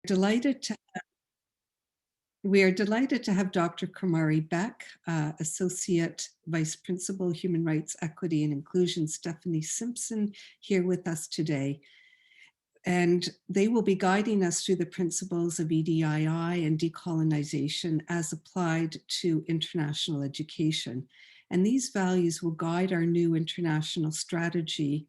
delighted to We are delighted to have Dr. Kumari Beck, Associate Vice Principal, Human Rights, Equity and Inclusion, Stephanie Simpson, here with us today. And they will be guiding us through the principles of EDII and decolonization as applied to international education. And these values will guide our new international strategy,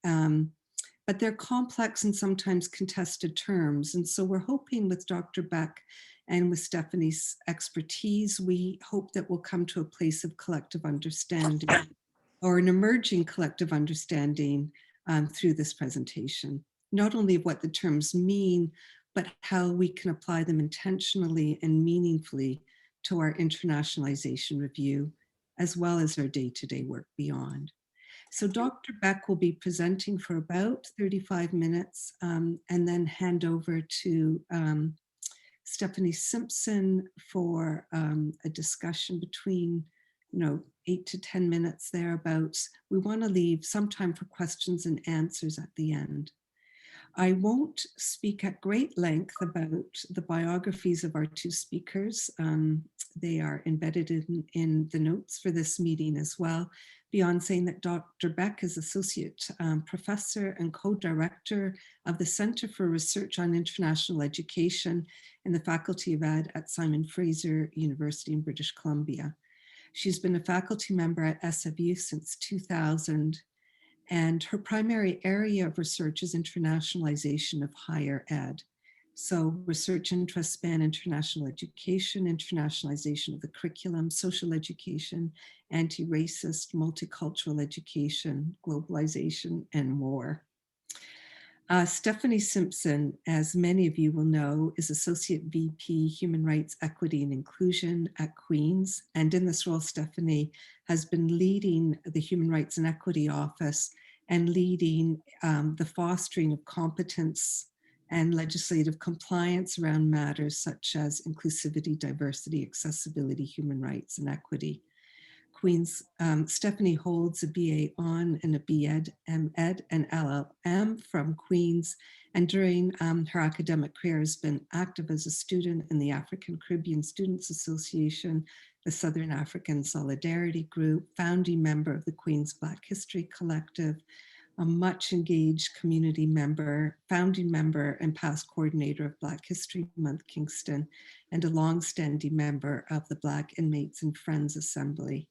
but they're complex and sometimes contested terms. And so we're hoping with Dr. Beck and with Stephanie's expertise, we hope that we'll come to a place of collective understanding or an emerging collective understanding through this presentation, not only of what the terms mean, but how we can apply them intentionally and meaningfully to our internationalization review, as well as our day-to-day work beyond. So Dr. Beck will be presenting for about 35 minutes and then hand over to Stephanie Simpson for a discussion between 8 to 10 minutes thereabouts. We want to leave some time for questions and answers at the end. I won't speak at great length about the biographies of our two speakers. They are embedded in the notes for this meeting as well, beyond saying that Dr. Beck is Associate Professor and Co-Director of the Center for Research on International Education in the Faculty of Ed at Fraser University in British Columbia. She's been a faculty member at SFU since 2000, and her primary area of research is internationalization of higher ed. So research interests span international education, internationalization of the curriculum, social education, anti-racist, multicultural education, globalization, and more. Stephanie Simpson, as many of you will know, is Associate VP Human Rights, Equity and Inclusion at Queen's. And in this role, Stephanie has been leading the Human Rights and Equity Office and leading the fostering of competence and legislative compliance around matters such as inclusivity, diversity, accessibility, human rights, and equity. Queen's, Stephanie holds a BA Hon and a BEd, MEd, and LLM from Queen's, and during her academic career has been active as a student in the African Caribbean Students Association, the Southern African Solidarity Group, founding member of the Queen's Black History Collective, a much engaged community member, founding member and past coordinator of Black History Month Kingston, and a longstanding member of the Black Inmates and Friends Assembly.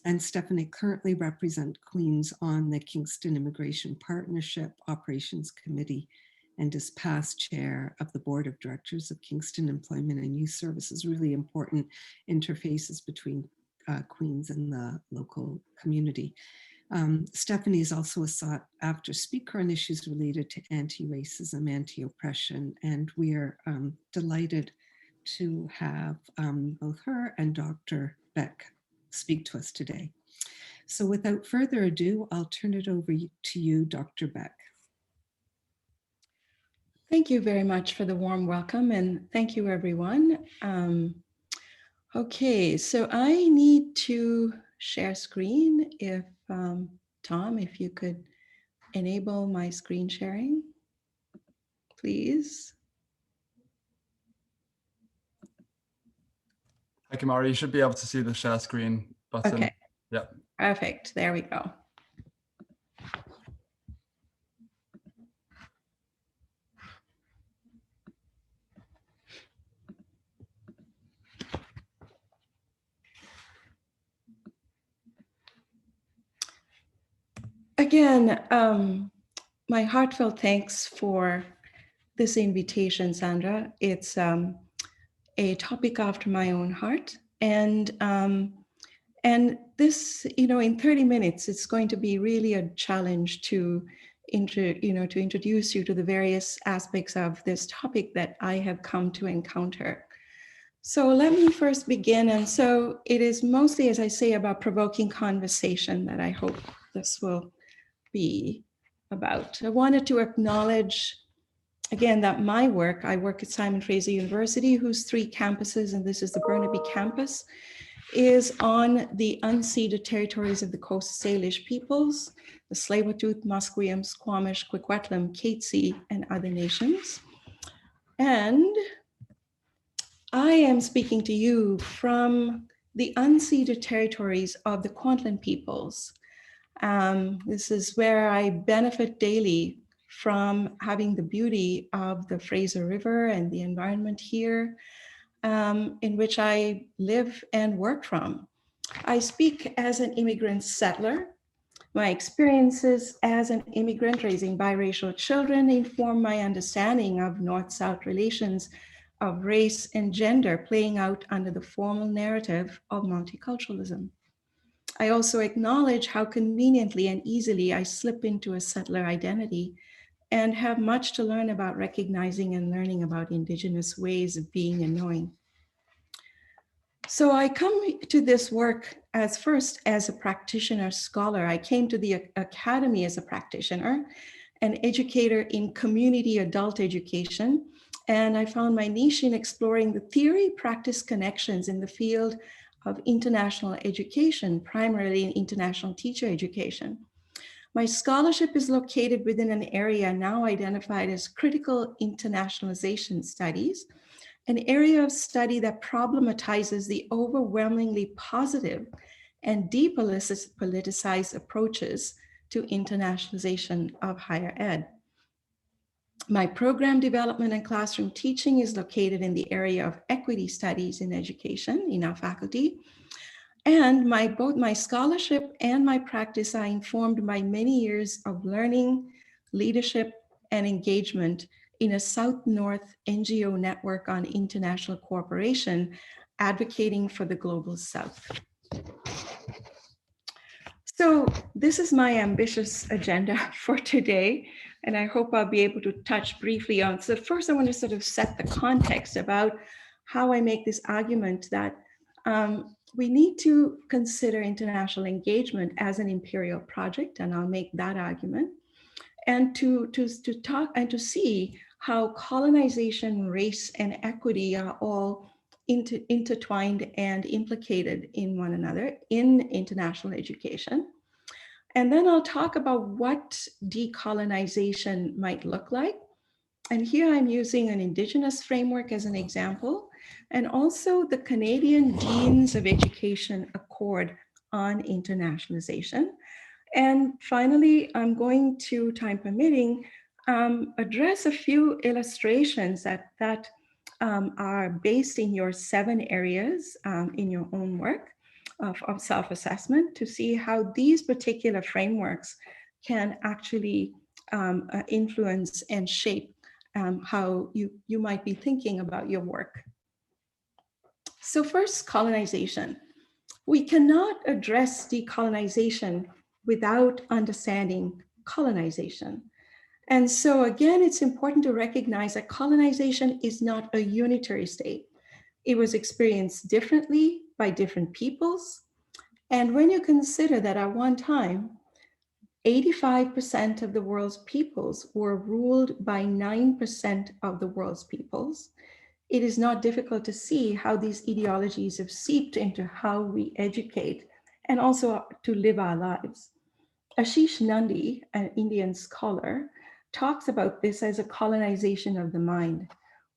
And Stephanie currently represents Queen's on the Kingston Immigration Partnership Operations Committee and is past chair of the Board of Directors of Kingston Employment and Youth Services, really important interfaces between Queen's and the local community. Stephanie is also a sought-after speaker on issues related to anti-racism, anti-oppression, and we are delighted to have both her and Dr. Beck speak to us today. So without further ado, I'll turn it over to you, Dr. Beck. Thank you very much for the warm welcome, and thank you, everyone. Okay, so I need to share screen. If Tom, if you could enable my screen sharing, please. Hi, Kumari, you should be able to see the share screen button. Okay. Yeah. Perfect. There we go. Again, my heartfelt thanks for this invitation, Sandra. It's a topic after my own heart, and this, in 30 minutes, it's going to be really a challenge to introduce you to the various aspects of this topic that I have come to encounter. So let me first begin. And so it is mostly, as I say, about provoking conversation that I hope this will be about. I wanted to acknowledge, again, that I work at Simon Fraser University, whose 3 campuses, and this is the Burnaby campus, is on the unceded territories of the Coast Salish peoples, the Tsleil-Waututh, Musqueam, Squamish, Coquitlam, Katzie, and other nations. And I am speaking to you from the unceded territories of the Kwantlen peoples. This is where I benefit daily from having the beauty of the Fraser River and the environment here, in which I live and work from. I speak as an immigrant settler. My experiences as an immigrant raising biracial children inform my understanding of North-South relations of race and gender playing out under the formal narrative of multiculturalism. I also acknowledge how conveniently and easily I slip into a settler identity and have much to learn about recognizing and learning about Indigenous ways of being and knowing. So I come to this work as first as a practitioner scholar. I came to the academy as a practitioner, an educator in community adult education, and I found my niche in exploring the theory-practice connections in the field of international education, primarily in international teacher education. My scholarship is located within an area now identified as critical internationalization studies, an area of study that problematizes the overwhelmingly positive and depoliticized approaches to internationalization of higher ed. My program development and classroom teaching is located in the area of equity studies in education in our faculty. And both my scholarship and my practice are informed by many years of learning, leadership, and engagement in a South-North NGO network on international cooperation, advocating for the global South. So this is my ambitious agenda for today, and I hope I'll be able to touch briefly on. So first, I want to sort of set the context about how I make this argument that we need to consider international engagement as an imperial project, and I'll make that argument, and to talk and to see how colonization, race, and equity are all intertwined and implicated in one another in international education. And then I'll talk about what decolonization might look like. And here I'm using an Indigenous framework as an example, and also the Canadian Deans of Education Accord on Internationalization. And finally, I'm going to, time permitting, address a few illustrations that are based in your 7 areas in your own work of self-assessment to see how these particular frameworks can actually influence and shape how you might be thinking about your work. So first, colonization. We cannot address decolonization without understanding colonization. And so again, it's important to recognize that colonization is not a unitary state. It was experienced differently by different peoples. And when you consider that at one time, 85% of the world's peoples were ruled by 9% of the world's peoples, it is not difficult to see how these ideologies have seeped into how we educate and also to live our lives. Ashish Nandi, an Indian scholar, talks about this as a colonization of the mind,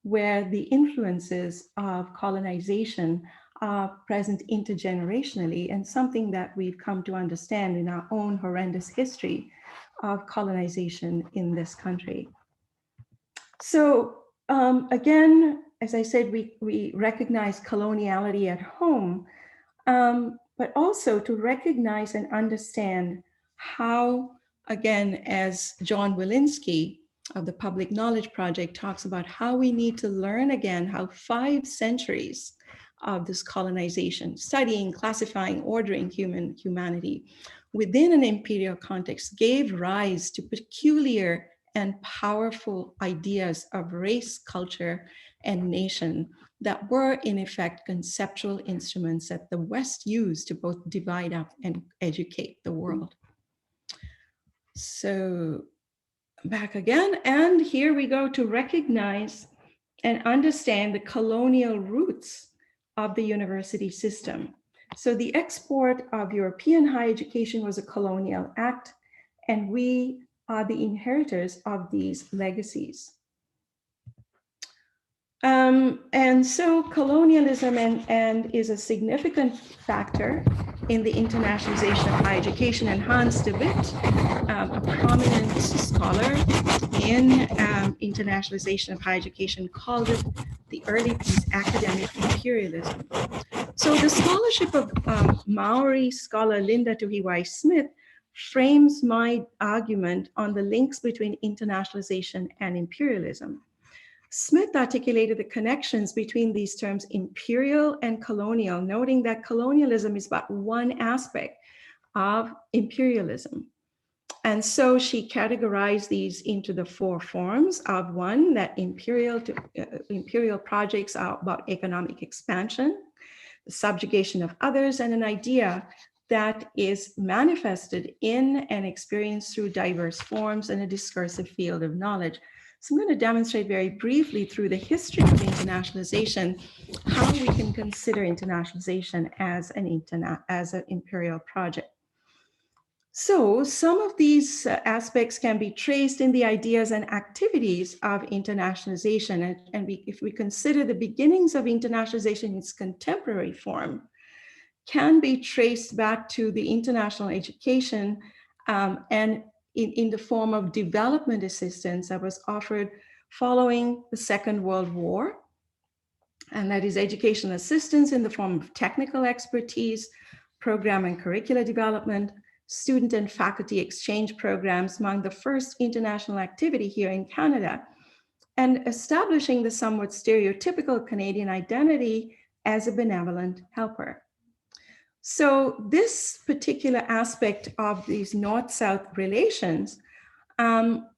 where the influences of colonization are present intergenerationally, and something that we've come to understand in our own horrendous history of colonization in this country. So again, as I said, we recognize coloniality at home, but also to recognize and understand how, again, as John Walensky of the Public Knowledge Project talks about, how we need to learn again how 5 centuries of this colonization, studying, classifying, ordering humanity within an imperial context gave rise to peculiar and powerful ideas of race, culture, and nation that were in effect conceptual instruments that the West used to both divide up and educate the world. So back again, and here we go to recognize and understand the colonial roots of the university system. So the export of European higher education was a colonial act, and we are the inheritors of these legacies. And so colonialism and is a significant factor in the internationalization of higher education. And Hans de Witt, a prominent scholar in internationalization of higher education, called it the early piece academic imperialism. So the scholarship of Maori scholar Linda Tuhiwai Smith frames my argument on the links between internationalization and imperialism. Smith articulated the connections between these terms imperial and colonial, noting that colonialism is but one aspect of imperialism. And so she categorized these into the four forms of one, that imperial projects are about economic expansion, the subjugation of others, and an idea that is manifested in and experienced through diverse forms in a discursive field of knowledge. So I'm going to demonstrate very briefly through the history of internationalization how we can consider internationalization as an imperial project. So some of these aspects can be traced in the ideas and activities of internationalization. If we consider the beginnings of internationalization in its contemporary form, can be traced back to the international education and in the form of development assistance that was offered following the Second World War. And that is educational assistance in the form of technical expertise, program and curricular development, student and faculty exchange programs among the first international activity here in Canada, and establishing the somewhat stereotypical Canadian identity as a benevolent helper. So this particular aspect of these North-South relations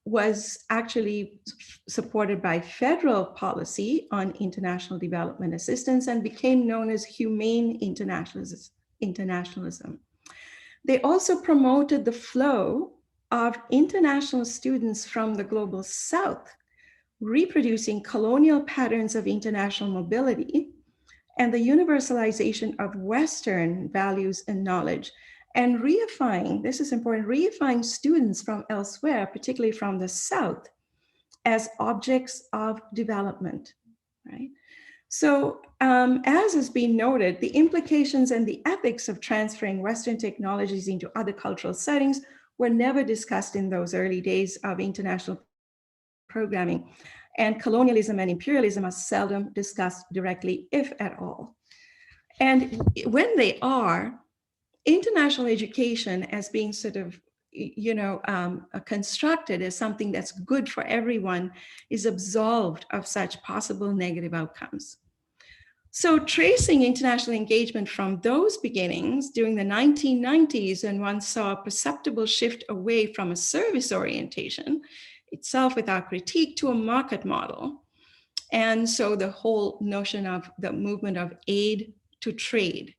was actually supported by federal policy on international development assistance and became known as humane internationalism. They also promoted the flow of international students from the global South, reproducing colonial patterns of international mobility and the universalization of Western values and knowledge, and reifying, this is important, reifying students from elsewhere, particularly from the South, as objects of development, right? So as has been noted, the implications and the ethics of transferring Western technologies into other cultural settings were never discussed in those early days of international programming. And colonialism and imperialism are seldom discussed directly, if at all. And when they are, international education as being sort of, constructed as something that's good for everyone is absolved of such possible negative outcomes. So tracing international engagement from those beginnings during the 1990s, and one saw a perceptible shift away from a service orientation itself without critique to a market model. And so the whole notion of the movement of aid to trade.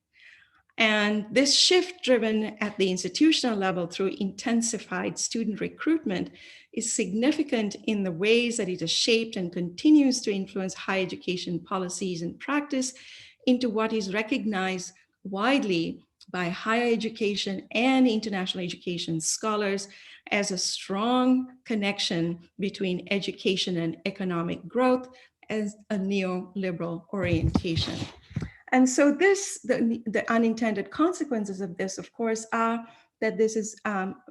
And this shift, driven at the institutional level through intensified student recruitment, is significant in the ways that it has shaped and continues to influence higher education policies and practice into what is recognized widely by higher education and international education scholars as a strong connection between education and economic growth as a neoliberal orientation. And so the unintended consequences of this, of course, are that this is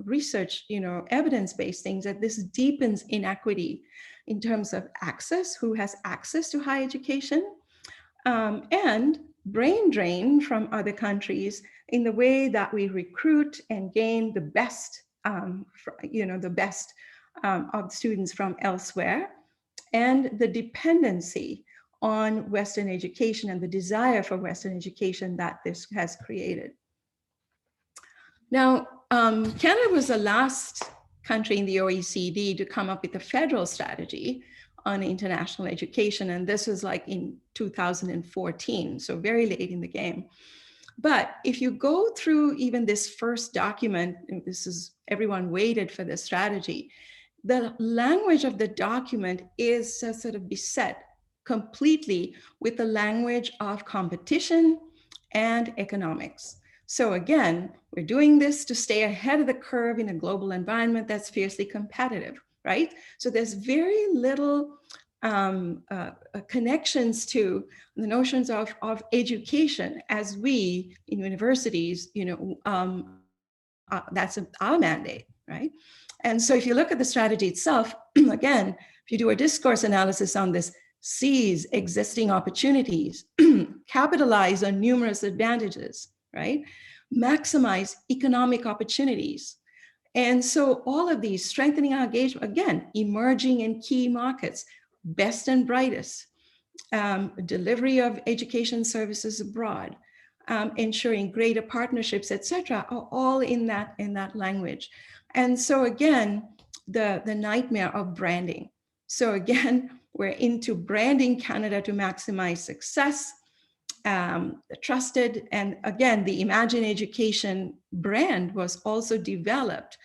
research, evidence-based things, that this deepens inequity in terms of access, who has access to higher education, and brain drain from other countries in the way that we recruit and gain the best, of students from elsewhere, and the dependency on Western education and the desire for Western education that this has created. Now, Canada was the last country in the OECD to come up with a federal strategy on international education, and this was like in 2014, so very late in the game. But if you go through even this first document, and this is, everyone waited for the strategy, the language of the document is sort of beset completely with the language of competition and economics. So again, we're doing this to stay ahead of the curve in a global environment that's fiercely competitive, right? So there's very little connections to the notions of education as we in universities, that's our mandate, right? And so if you look at the strategy itself, again, if you do a discourse analysis on this, seize existing opportunities, capitalize on numerous advantages, right? Maximize economic opportunities. And so all of these, strengthening our engagement, again, emerging in key markets, best and brightest, delivery of education services abroad, ensuring greater partnerships, etc., are all in that language. And so again, the nightmare of branding. So again, we're into branding Canada to maximize success, trusted, and again, the Imagine Education brand was also developed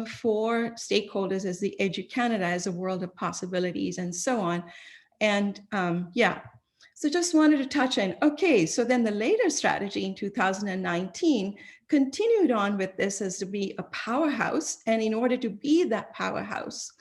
for stakeholders as the EduCanada, as a world of possibilities and so on. And yeah, so just wanted to touch on, okay, so then the later strategy in 2019 continued on with this as to be a powerhouse. And in order to be that powerhouse,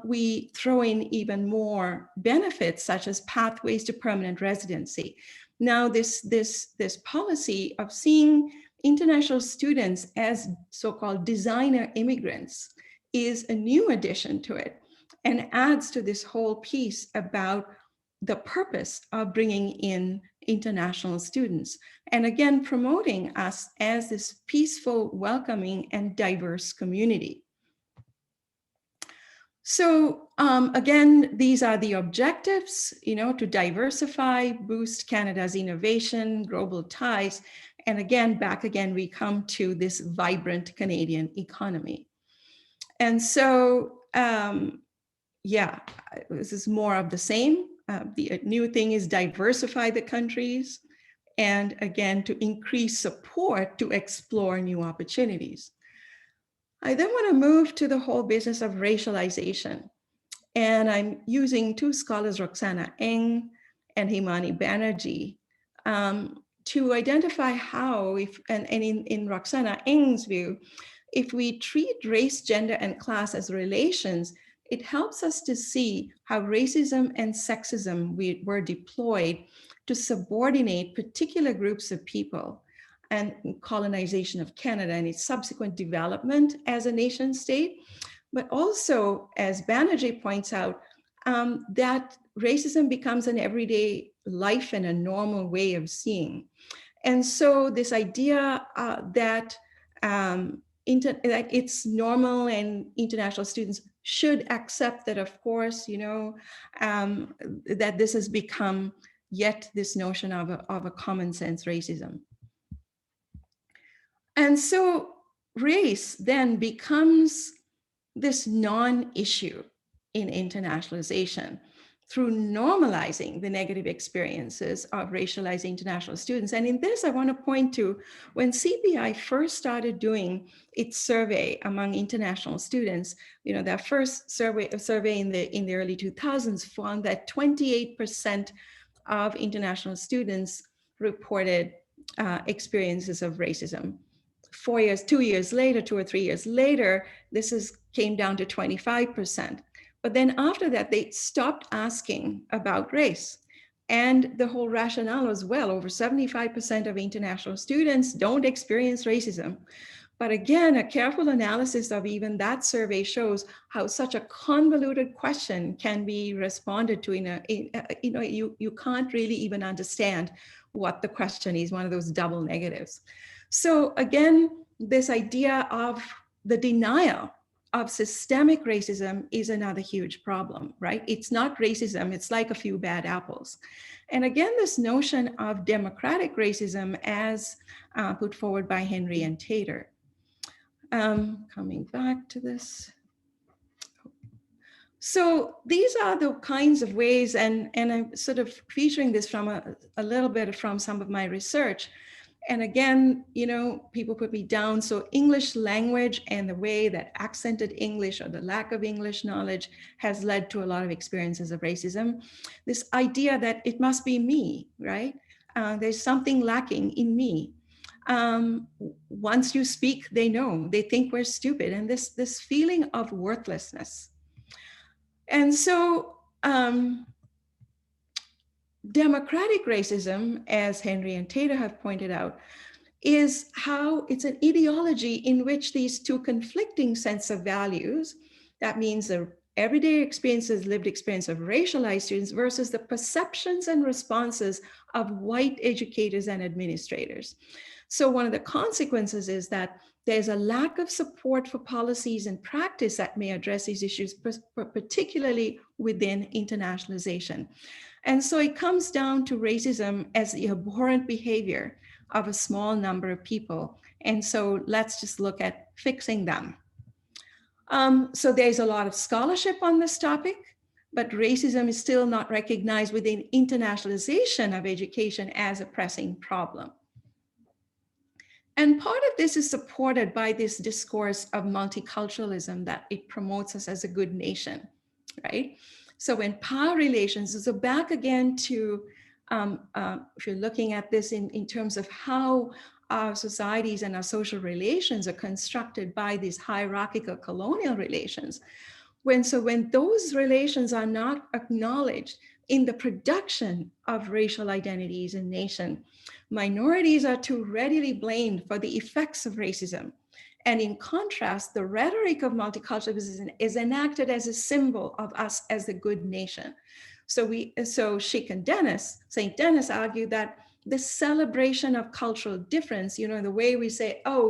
we throw in even more benefits such as pathways to permanent residency. Now, this policy of seeing international students as so-called designer immigrants is a new addition to it and adds to this whole piece about the purpose of bringing in international students. And again, promoting us as this peaceful, welcoming, and diverse community. So again, these are the objectives, to diversify, boost Canada's innovation, global ties. And again, we come to this vibrant Canadian economy. And so, yeah, this is more of the same. The new thing is diversify the countries, and again, to increase support to explore new opportunities. I then want to move to the whole business of racialization. And I'm using two scholars, Roxana Eng and Himani Banerjee, to identify how, and in Roxana Eng's view, if we treat race, gender, and class as relations, it helps us to see how racism and sexism were deployed to subordinate particular groups of people, and colonization of Canada and its subsequent development as a nation state. But also, as Banerjee points out, that racism becomes an everyday life and a normal way of seeing. And so this idea that it's normal and international students should accept that, of course, that this has become yet this notion of a common sense racism. And so race then becomes this non-issue in internationalization through normalizing the negative experiences of racialized international students. And in this, I want to point to when CBI first started doing its survey among international students, their first survey in the early 2000s found that 28% of international students reported experiences of racism. 2 years later, 2 or 3 years later, this came down to 25%. But then after that, they stopped asking about race. And the whole rationale was, well, over 75% of international students don't experience racism. But again, a careful analysis of even that survey shows how such a convoluted question can be responded to you can't really even understand what the question is, one of those double negatives. So again, this idea of the denial of systemic racism is another huge problem, right? It's not racism, it's like a few bad apples. And again, this notion of democratic racism as put forward by Henry and Tater. Coming back to this. So these are the kinds of ways, and I'm sort of featuring this from a little bit from some of my research. And again, people put me down. So English language and the way that accented English or the lack of English knowledge has led to a lot of experiences of racism. This idea that it must be me, right? There's something lacking in me. Once you speak, they know, they think we're stupid. And this feeling of worthlessness. And so Democratic racism, as Henry and Taylor have pointed out, is how it's an ideology in which these two conflicting sets of values, that means the everyday experiences, lived experience of racialized students versus the perceptions and responses of white educators and administrators. So one of the consequences is that there's a lack of support for policies and practice that may address these issues, particularly within internationalization. And so it comes down to racism as the abhorrent behavior of a small number of people. And so let's just look at fixing them. So there's a lot of scholarship on this topic, but racism is still not recognized within internationalization of education as a pressing problem. And part of this is supported by this discourse of multiculturalism that it promotes us as a good nation, right? So when power relations, so back again to, if you're looking at this in terms of how our societies and our social relations are constructed by these hierarchical colonial relations, when those relations are not acknowledged in the production of racial identities in nation, minorities are too readily blamed for the effects of racism. And in contrast, the rhetoric of multiculturalism is enacted as a symbol of us as a good nation. So Schick and St. Denis argued that the celebration of cultural difference, the way we say, oh,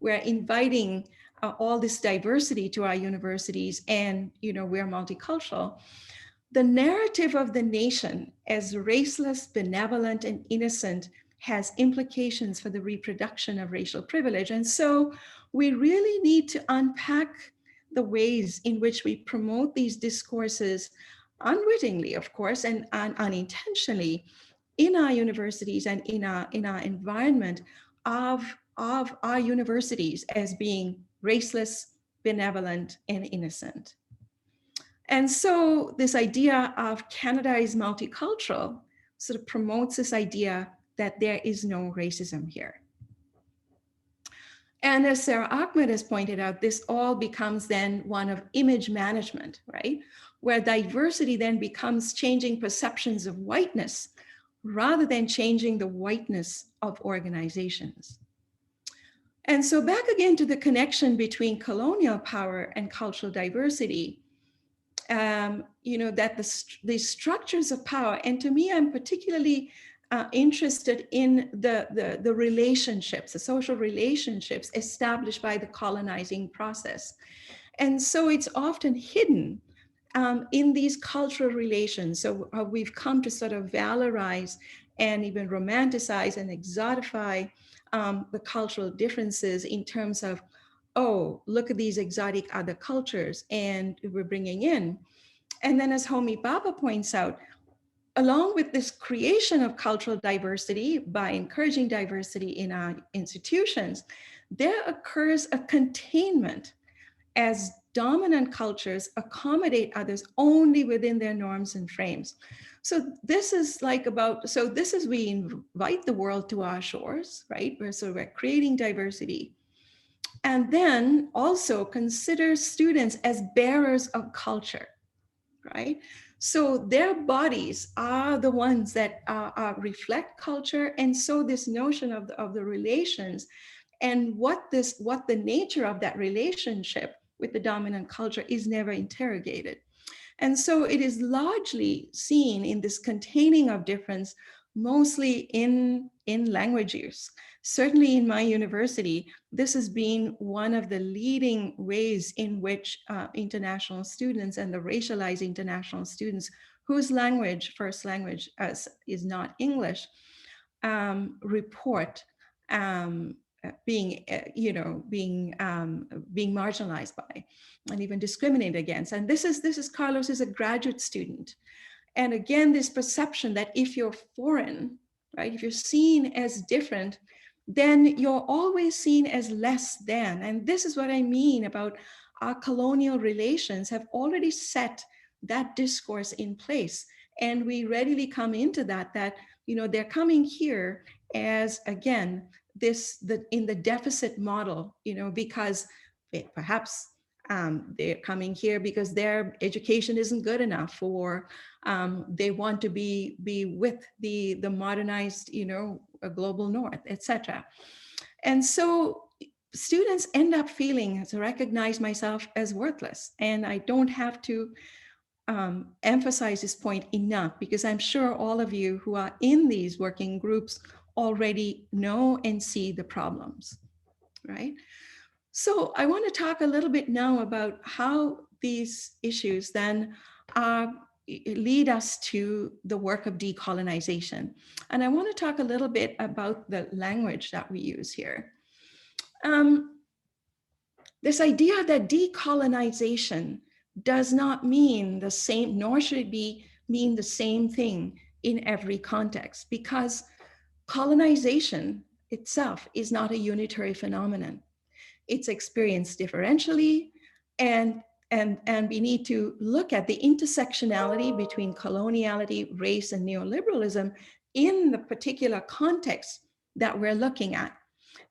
we're inviting all this diversity to our universities and, we're multicultural. The narrative of the nation as raceless, benevolent, and innocent has implications for the reproduction of racial privilege. And so we really need to unpack the ways in which we promote these discourses unwittingly, of course, and unintentionally in our universities and in our environment of our universities as being raceless, benevolent, and innocent. And so this idea of Canada is multicultural sort of promotes this idea that there is no racism here. And as Sarah Ahmed has pointed out, this all becomes then one of image management, right? Where diversity then becomes changing perceptions of whiteness rather than changing the whiteness of organizations. And so back again to the connection between colonial power and cultural diversity, that the structures of power, and to me, I'm particularly interested in the relationships, the social relationships established by the colonizing process. And so it's often hidden in these cultural relations. So we've come to sort of valorize and even romanticize and exotify the cultural differences in terms of, oh, look at these exotic other cultures and we're bringing in. And then as Homi Bhabha points out, along with this creation of cultural diversity by encouraging diversity in our institutions, there occurs a containment as dominant cultures accommodate others only within their norms and frames. So this is we invite the world to our shores, right? We're creating diversity. And then also consider students as bearers of culture, right? So their bodies are the ones that reflect culture. And so this notion of the relations and what the nature of that relationship with the dominant culture is never interrogated. And so it is largely seen in this containing of difference, mostly in language use. Certainly in my university, this has been one of the leading ways in which international students and the racialized international students whose first language is not English, report being marginalized by and even discriminated against. And this is Carlos is a graduate student. And again, this perception that if you're foreign, right, if you're seen as different, then you're always seen as less than. And this is what I mean about our colonial relations have already set that discourse in place. And we readily come into that they're coming here as, again, in the deficit model, because perhaps They're coming here because their education isn't good enough, or they want to be with the modernized, a global north, etc. And so students end up feeling to recognize myself as worthless. And I don't have to emphasize this point enough, because I'm sure all of you who are in these working groups already know and see the problems, right? So I want to talk a little bit now about how these issues then lead us to the work of decolonization. And I want to talk a little bit about the language that we use here. This idea that decolonization does not mean the same, nor should it mean the same thing in every context, because colonization itself is not a unitary phenomenon. It's experienced differentially, and we need to look at the intersectionality between coloniality, race, and neoliberalism in the particular context that we're looking at.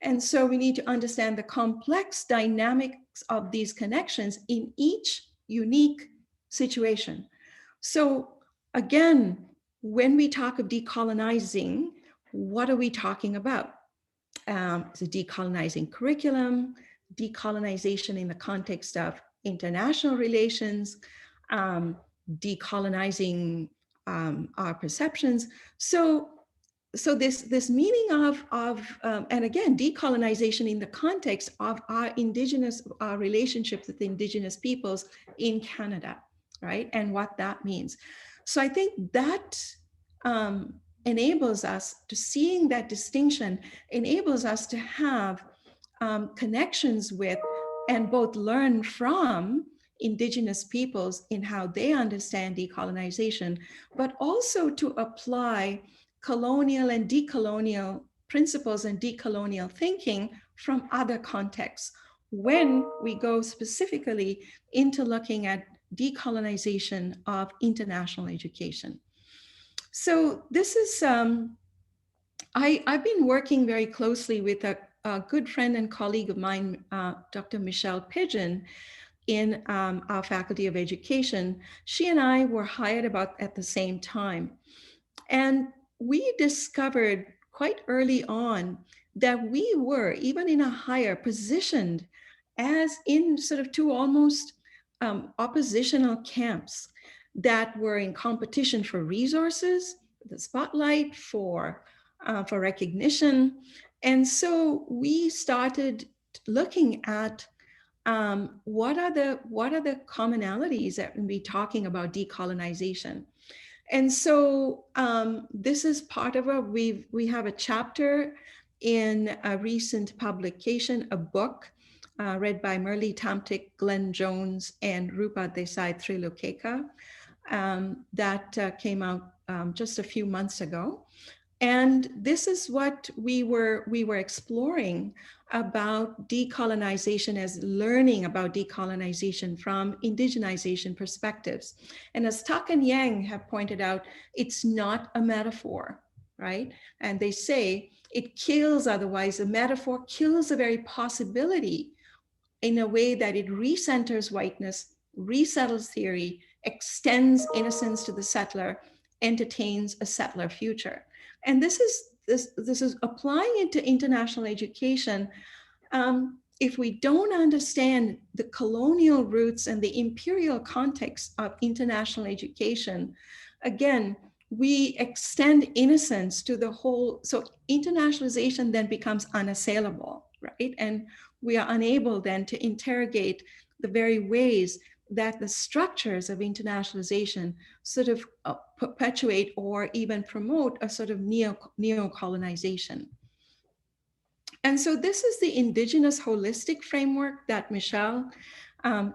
And so we need to understand the complex dynamics of these connections in each unique situation. So again, when we talk of decolonizing, what are we talking about? It's a decolonizing curriculum, decolonization in the context of international relations, decolonizing our perceptions. So this meaning of and again, decolonization in the context of our relationships with Indigenous peoples in Canada, right? And what that means. So I think that enables us to, seeing that distinction, enables us to have connections with and both learn from Indigenous peoples in how they understand decolonization, but also to apply colonial and decolonial principles and decolonial thinking from other contexts when we go specifically into looking at decolonization of international education. So this is, I've been working very closely with a good friend and colleague of mine, Dr. Michelle Pigeon, in our Faculty of Education. She and I were hired about at the same time. And we discovered quite early on that we were, even in a hire, positioned as in sort of two almost oppositional camps that were in competition for resources, the spotlight, for recognition. And so we started looking at what are the commonalities that we'll be talking about decolonization. And so this is part of we have a chapter in a recent publication, a book read by Merle Tamtik, Glenn Jones, and Rupa Desai Trilokeka that came out just a few months ago. And this is what we were exploring about decolonization, as learning about decolonization from indigenization perspectives. And as Tak and Yang have pointed out, it's not a metaphor, right? And they say it kills, otherwise a metaphor kills the very possibility in a way that it recenters whiteness, resettles theory, extends innocence to the settler, entertains a settler future. And this is applying it to international education. If we don't understand the colonial roots and the imperial context of international education, again, we extend innocence to the whole. So internationalization then becomes unassailable, right? And we are unable then to interrogate the very ways that the structures of internationalization sort of perpetuate or even promote a sort of neo-colonization. And so this is the Indigenous holistic framework that Michelle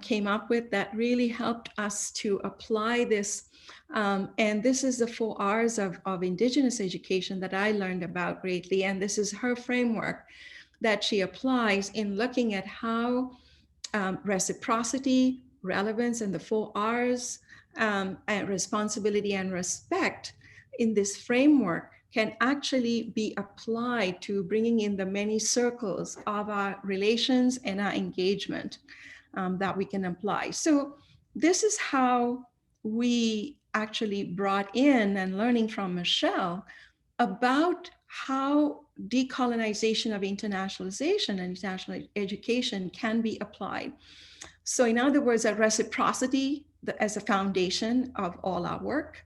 came up with that really helped us to apply this. And this is the 4 R's of Indigenous education that I learned about greatly. And this is her framework that she applies in looking at how reciprocity, relevance, and the 4 R's, and responsibility and respect in this framework can actually be applied to bringing in the many circles of our relations and our engagement. that we can apply. So this is how we actually brought in, and learning from Michelle, about how decolonization of internationalization and international education can be applied. So in other words, a reciprocity as a foundation of all our work,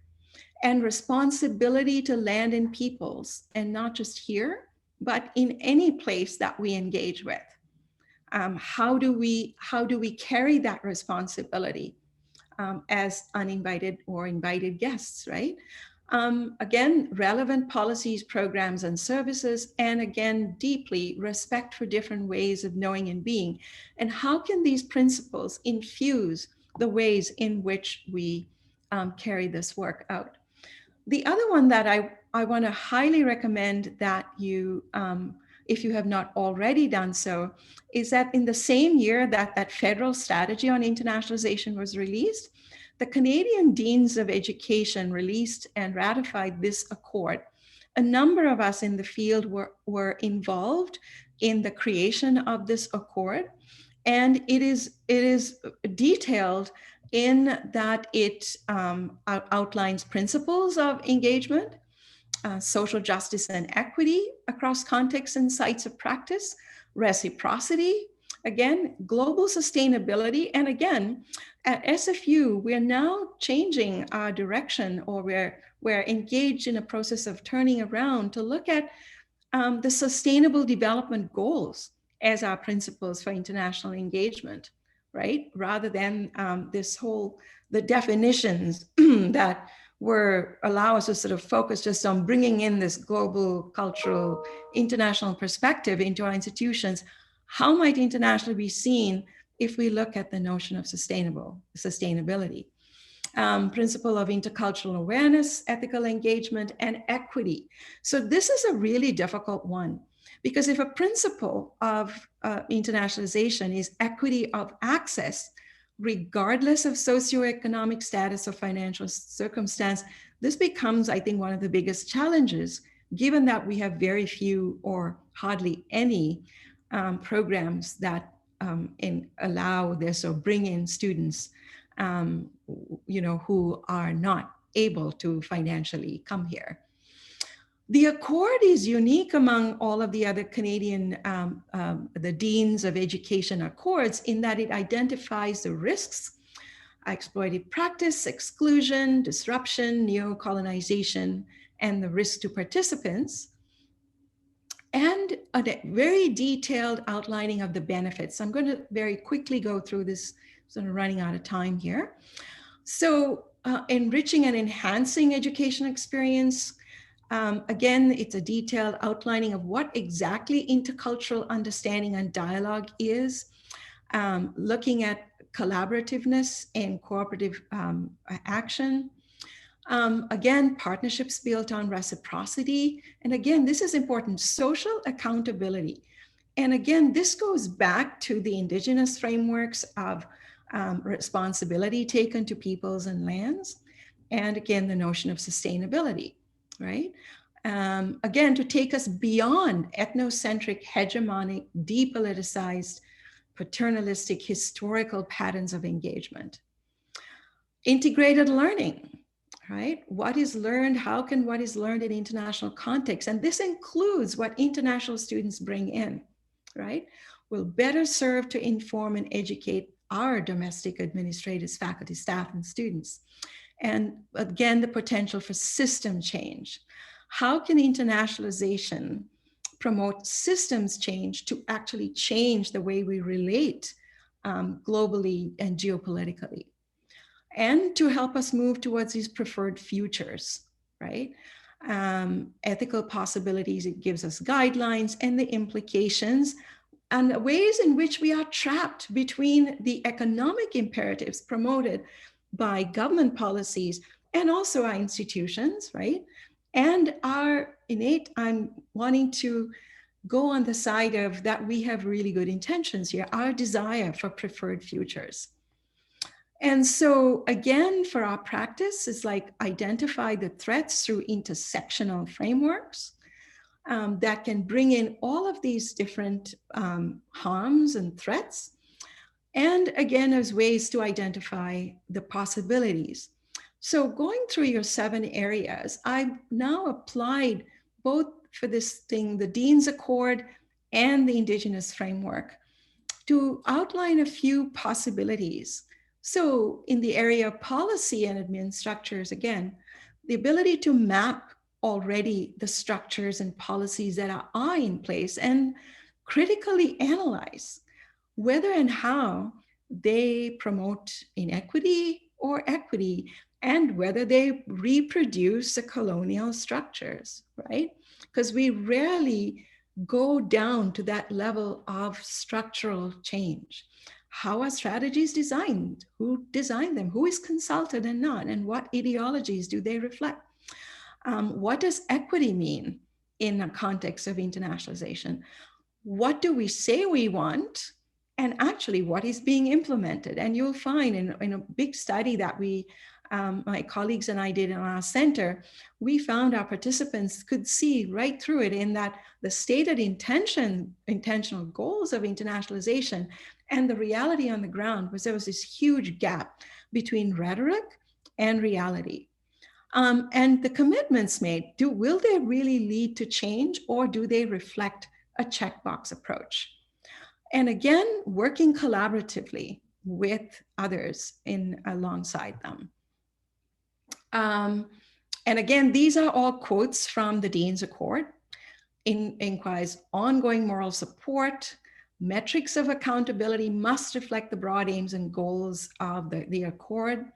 and responsibility to land and peoples, and not just here, but in any place that we engage with. How do we carry that responsibility as uninvited or invited guests, right? Again, relevant policies, programs, and services, and again, deeply respect for different ways of knowing and being. And how can these principles infuse the ways in which we carry this work out? The other one that I want to highly recommend that you, if you have not already done so, is that in the same year that that federal strategy on internationalization was released, the Canadian Deans of Education released and ratified this accord. A number of us in the field were involved in the creation of this accord, and it is detailed in that it outlines principles of engagement, social justice and equity across contexts and sites of practice, reciprocity, again, global sustainability. And again, at SFU, we're now changing our direction, or we're engaged in a process of turning around to look at the sustainable development goals as our principles for international engagement, right? Rather than the definitions that allow us to sort of focus just on bringing in this global, cultural, international perspective into our institutions. How might international be seen if we look at the notion of sustainability? Principle of intercultural awareness, ethical engagement, and equity. So this is a really difficult one, because if a principle of internationalization is equity of access, regardless of socioeconomic status or financial circumstance, this becomes, I think, one of the biggest challenges, given that we have very few or hardly any programs that allow this or bring in students who are not able to financially come here. The accord is unique among all of the other Canadian, the Deans of Education Accords, in that it identifies the risks, exploitative practice, exclusion, disruption, neo-colonization, and the risk to participants, and a very detailed outlining of the benefits. I'm going to very quickly go through this, sort of running out of time here. So enriching and enhancing education experience. Again, it's a detailed outlining of what exactly intercultural understanding and dialogue is, looking at collaborativeness and cooperative action. Again, partnerships built on reciprocity. And again, this is important, social accountability. And again, this goes back to the Indigenous frameworks of responsibility taken to peoples and lands. And again, the notion of sustainability, right? Again, to take us beyond ethnocentric, hegemonic, depoliticized, paternalistic, historical patterns of engagement. Integrated learning, right? What is learned? How can what is learned in international context? And this includes what international students bring in, right? Will better serve to inform and educate our domestic administrators, faculty, staff, and students. And again, the potential for system change. How can internationalization promote systems change to actually change the way we relate globally and geopolitically? And to help us move towards these preferred futures, right? Ethical possibilities, it gives us guidelines and the implications and ways in which we are trapped between the economic imperatives promoted by government policies and also our institutions, right? And our innate, I'm wanting to go on the side of that we have really good intentions here, our desire for preferred futures. And so again, for our practice, it's like identify the threats through intersectional frameworks that can bring in all of these different harms and threats, And again, as ways to identify the possibilities. So going through your 7 areas, I've now applied both for this thing, the Dean's Accord and the Indigenous Framework, to outline a few possibilities. So in the area of policy and admin structures, again, the ability to map already the structures and policies that are in place and critically analyze whether and how they promote inequity or equity, and whether they reproduce the colonial structures, right? Because we rarely go down to that level of structural change. How are strategies designed? Who designed them? Who is consulted and not? And what ideologies do they reflect? What does equity mean in the context of internationalization? What do we say we want? And actually what is being implemented? And you'll find in a big study that my colleagues and I did in our center, we found our participants could see right through it in that the stated intentional goals of internationalization and the reality on the ground was there was this huge gap between rhetoric and reality. And the commitments made, will they really lead to change, or do they reflect a checkbox approach? And again, working collaboratively with others alongside them. And again, these are all quotes from the Dean's Accord. Inquires ongoing moral support, metrics of accountability must reflect the broad aims and goals of the Accord.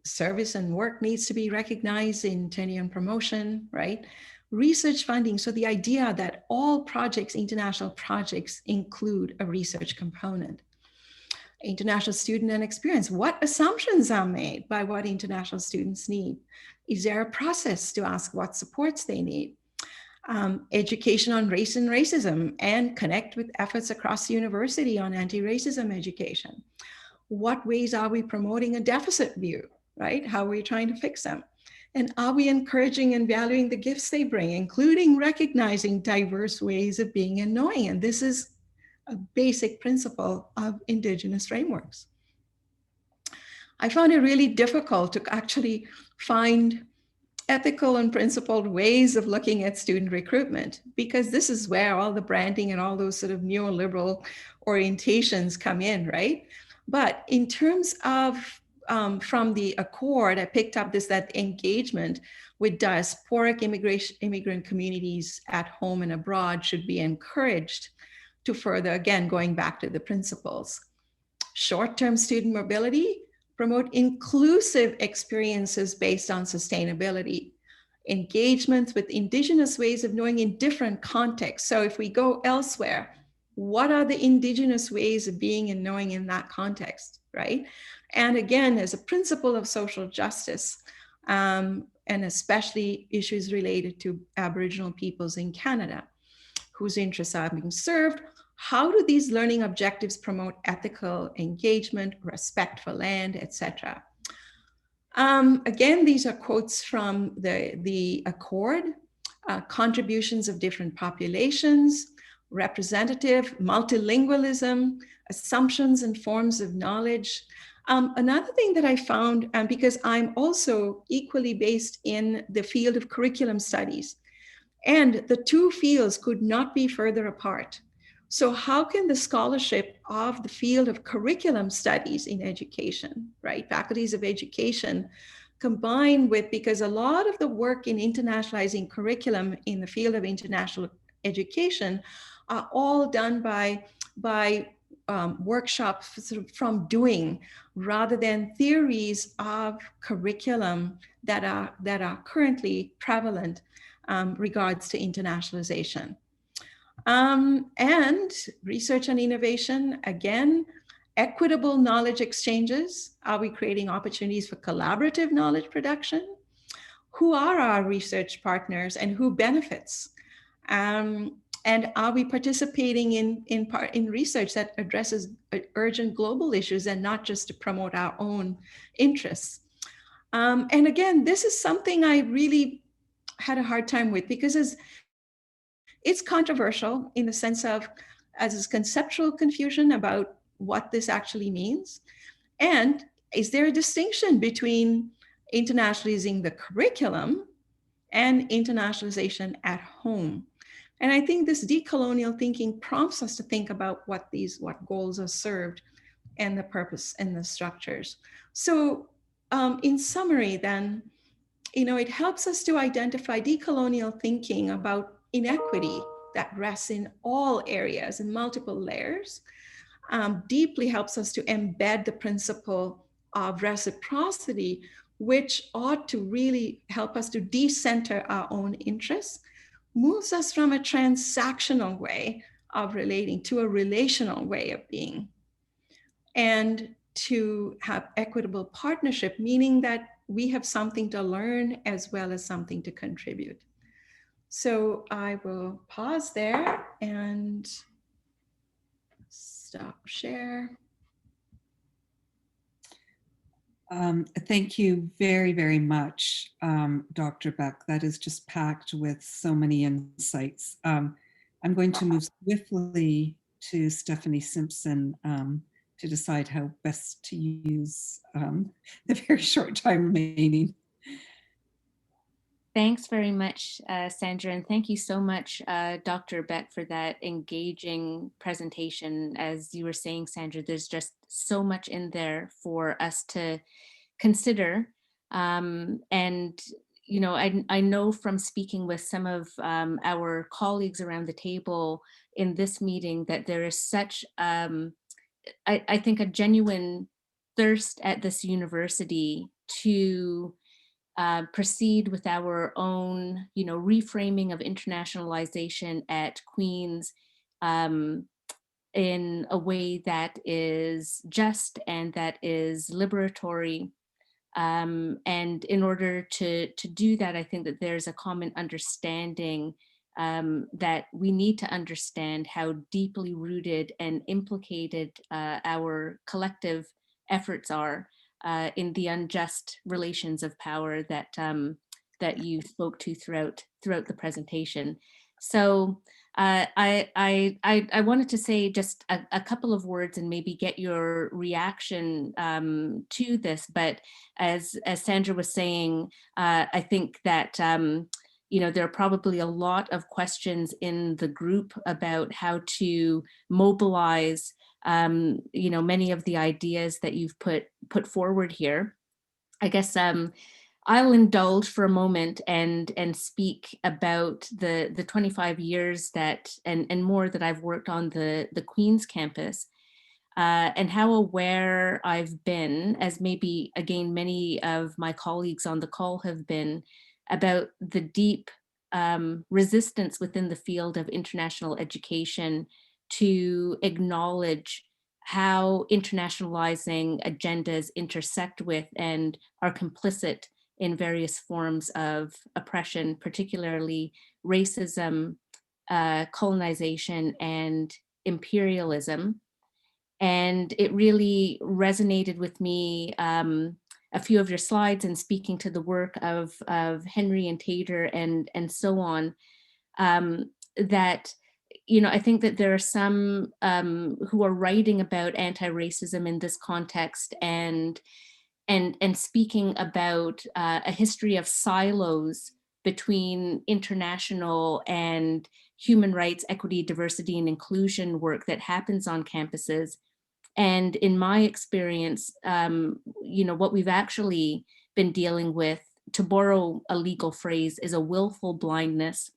Service and work needs to be recognized in tenure and promotion, right? Research funding. So the idea that all projects, international projects, include a research component. International student and experience. What assumptions are made by what international students need? Is there a process to ask what supports they need? Education on race and racism, and connect with efforts across the university on anti-racism education. What ways are we promoting a deficit view, right? How are we trying to fix them? And are we encouraging and valuing the gifts they bring, including recognizing diverse ways of being and knowing? And this is a basic principle of Indigenous frameworks. I found it really difficult to actually find ethical and principled ways of looking at student recruitment, because this is where all the branding and all those sort of neoliberal orientations come in, right? But in terms of from the Accord, I picked up that engagement with diasporic immigrant communities at home and abroad should be encouraged to further, again, going back to the principles. Short-term student mobility, promote inclusive experiences based on sustainability. Engagements with Indigenous ways of knowing in different contexts. So if we go elsewhere, what are the Indigenous ways of being and knowing in that context, right? And again, as a principle of social justice, and especially issues related to Aboriginal peoples in Canada, whose interests are being served. How do these learning objectives promote ethical engagement, respect for land, etc.? Again, these are quotes from the Accord, contributions of different populations, representative, multilingualism, assumptions and forms of knowledge. Another thing that I found, because I'm also equally based in the field of curriculum studies, and the two fields could not be further apart. So how can the scholarship of the field of curriculum studies in education, right, faculties of education, combine with, because a lot of the work in internationalizing curriculum in the field of international education are all done by workshops from doing, rather than theories of curriculum that are currently prevalent regards to internationalization. And research and innovation, again, equitable knowledge exchanges. Are we creating opportunities for collaborative knowledge production? Who are our research partners and who benefits? And are we participating in research that addresses urgent global issues and not just to promote our own interests? And again, this is something I really had a hard time with, because it's controversial in the sense of, as is conceptual confusion about what this actually means? And is there a distinction between internationalizing the curriculum and internationalization at home? And I think this decolonial thinking prompts us to think about what goals are served and the purpose and the structures. So in summary then, it helps us to identify decolonial thinking about inequity that rests in all areas and multiple layers, deeply helps us to embed the principle of reciprocity, which ought to really help us to decenter our own interests, moves us from a transactional way of relating to a relational way of being, and to have equitable partnership, meaning that we have something to learn as well as something to contribute. So I will pause there and stop share. Thank you very, very much, Dr. Beck. That is just packed with so many insights. I'm going to move swiftly to Stephanie Simpson to decide how best to use the very short time remaining. Thanks very much, Sandra, and thank you so much, Dr. Beck, for that engaging presentation. As you were saying, Sandra, there's just so much in there for us to consider. And, you know, I know from speaking with some of our colleagues around the table in this meeting that there is such, I think, a genuine thirst at this university to proceed with our own, you know, reframing of internationalization at Queen's in a way that is just and that is liberatory. And in order to do that, I think that there's a common understanding that we need to understand how deeply rooted and implicated our collective efforts are in the unjust relations of power that that you spoke to throughout the presentation. So I wanted to say just a couple of words and maybe get your reaction to this. But as Sandra was saying, I think that you know, there are probably a lot of questions in the group about how to mobilize you know, many of the ideas that you've put forward here. I guess I'll indulge for a moment and speak about the 25 years that and more that I've worked on the Queen's campus and how aware I've been, as maybe again many of my colleagues on the call have been, about the deep resistance within the field of international education to acknowledge how internationalizing agendas intersect with and are complicit in various forms of oppression, particularly racism, colonization, and imperialism. And it really resonated with me, a few of your slides and speaking to the work of Henry and Tater and so on, that, you know, I think that there are some who are writing about anti-racism in this context and speaking about a history of silos between international and human rights, equity, diversity, and inclusion work that happens on campuses. And in my experience, you know, what we've actually been dealing with, to borrow a legal phrase, is a willful blindness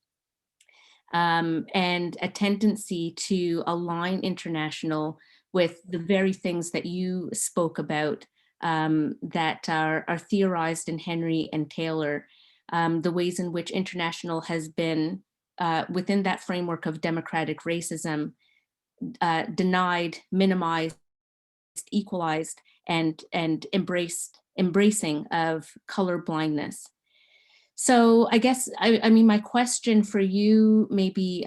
and a tendency to align international with the very things that you spoke about that are theorized in Henry and Taylor, the ways in which international has been within that framework of democratic racism, denied, minimized, equalized, and embracing of color blindness. So I guess, I mean, my question for you, maybe,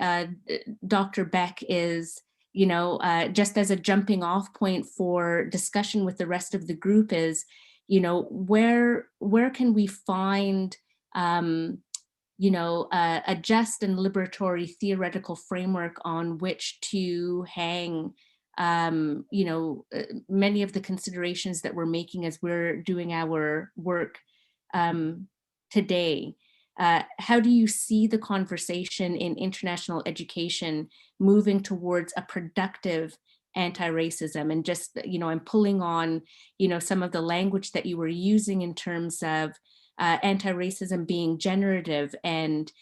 Dr. Beck, is, you know, just as a jumping off point for discussion with the rest of the group is, you know, where can we find, you know, a just and liberatory theoretical framework on which to hang many of the considerations that we're making as we're doing our work today. How do you see the conversation in international education moving towards a productive anti-racism? And just, I'm pulling on, some of the language that you were using in terms of anti-racism being generative and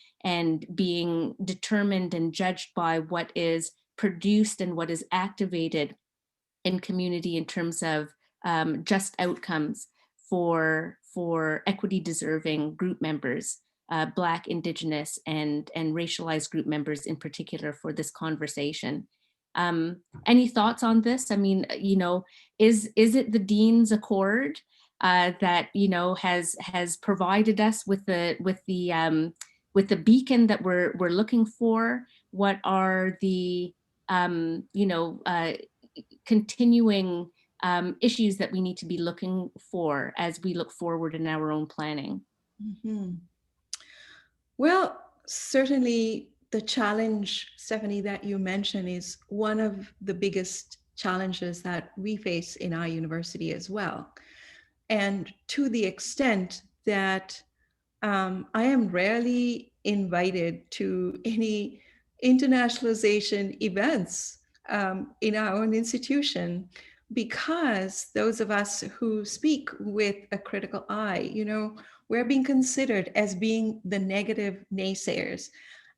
being determined and judged by what is produced and what is activated in community in terms of just outcomes for equity deserving group members, Black, Indigenous, and racialized group members in particular for this conversation. Any thoughts on this? I mean, is it the Dean's Accord that has provided us with the beacon that we're looking for? What are the continuing issues that we need to be looking for as we look forward in our own planning? Mm-hmm. Well, certainly the challenge, Stephanie, that you mentioned is one of the biggest challenges that we face in our university as well. And to the extent that I am rarely invited to any internationalization events in our own institution, because those of us who speak with a critical eye, we're being considered as being the negative naysayers.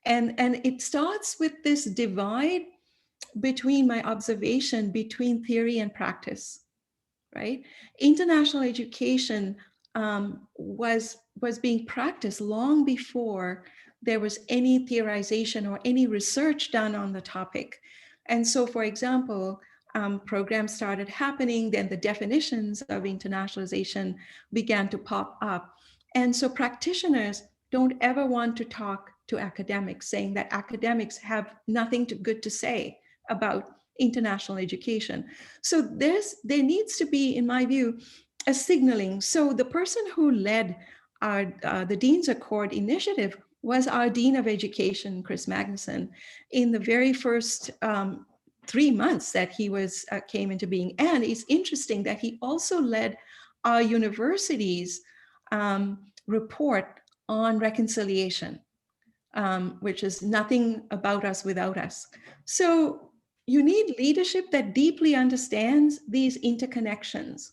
And it starts with this divide between my observation between theory and practice, right? International education was being practiced long before there was any theorization or any research done on the topic. And so, for example, programs started happening, then the definitions of internationalization began to pop up. And so practitioners don't ever want to talk to academics, saying that academics have nothing good to say about international education. So there needs to be, in my view, a signaling. So the person who led the Dean's Accord initiative was our Dean of Education, Chris Magnuson, in the very first 3 months that he came into being. And it's interesting that he also led our university's report on reconciliation, which is nothing about us without us. So you need leadership that deeply understands these interconnections.